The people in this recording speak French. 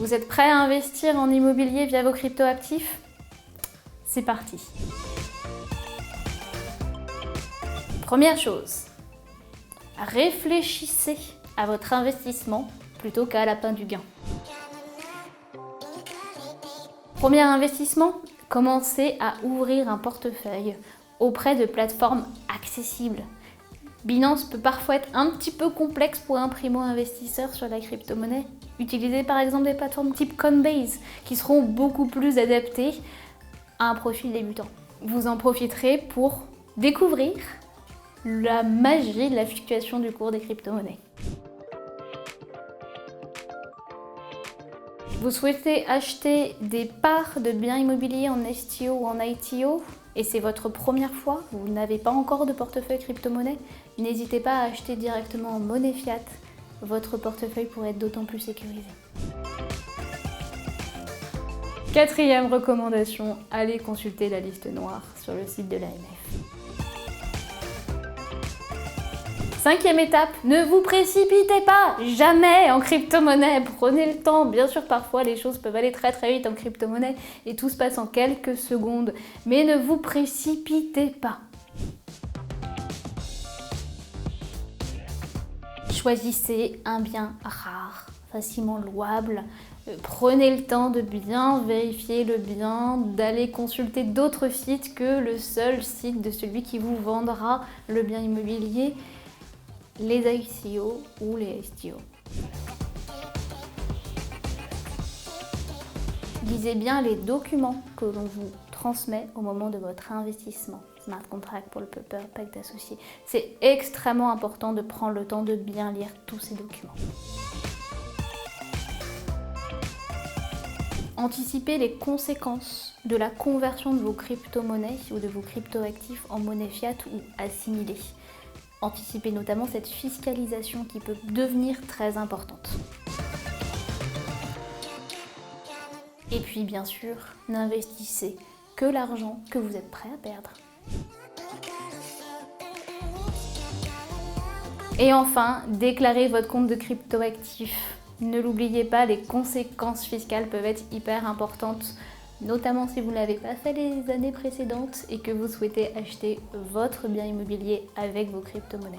Vous êtes prêt à investir en immobilier via vos cryptoactifs? C'est parti! Première chose, réfléchissez à votre investissement plutôt qu'à la fin du gain. Premier investissement, commencez à ouvrir un portefeuille auprès de plateformes accessibles. Binance peut parfois être un petit peu complexe pour un primo-investisseur sur la crypto-monnaie. Utilisez par exemple des plateformes type Coinbase qui seront beaucoup plus adaptées à un profil débutant. Vous en profiterez pour découvrir la magie de la fluctuation du cours des crypto-monnaies. Vous souhaitez acheter des parts de biens immobiliers en STO ou en ITO et c'est votre première fois, vous n'avez pas encore de portefeuille crypto-monnaie, n'hésitez pas à acheter directement en monnaie fiat. Votre portefeuille pourrait être d'autant plus sécurisé. Quatrième recommandation, allez consulter la liste noire sur le site de l'AMF. Cinquième étape, ne vous précipitez pas, jamais en crypto-monnaie, prenez le temps. Bien sûr, parfois les choses peuvent aller très vite en crypto-monnaie et tout se passe en quelques secondes, mais ne vous précipitez pas. Choisissez un bien rare, facilement louable. Prenez le temps de bien vérifier le bien, d'aller consulter d'autres sites que le seul site de celui qui vous vendra le bien immobilier, les ICO ou les STO. Lisez bien les documents que l'on vous transmet au moment de votre investissement. Smart contract, pour le paper, pacte associé. C'est extrêmement important de prendre le temps de bien lire tous ces documents. Anticipez les conséquences de la conversion de vos crypto-monnaies ou de vos crypto-actifs en monnaie fiat ou assimilée. Anticipez notamment cette fiscalisation qui peut devenir très importante. Et puis bien sûr, n'investissez que l'argent que vous êtes prêt à perdre. Et enfin, déclarez votre compte de cryptoactifs. Ne l'oubliez pas, les conséquences fiscales peuvent être hyper importantes, notamment si vous ne l'avez pas fait les années précédentes et que vous souhaitez acheter votre bien immobilier avec vos crypto-monnaies.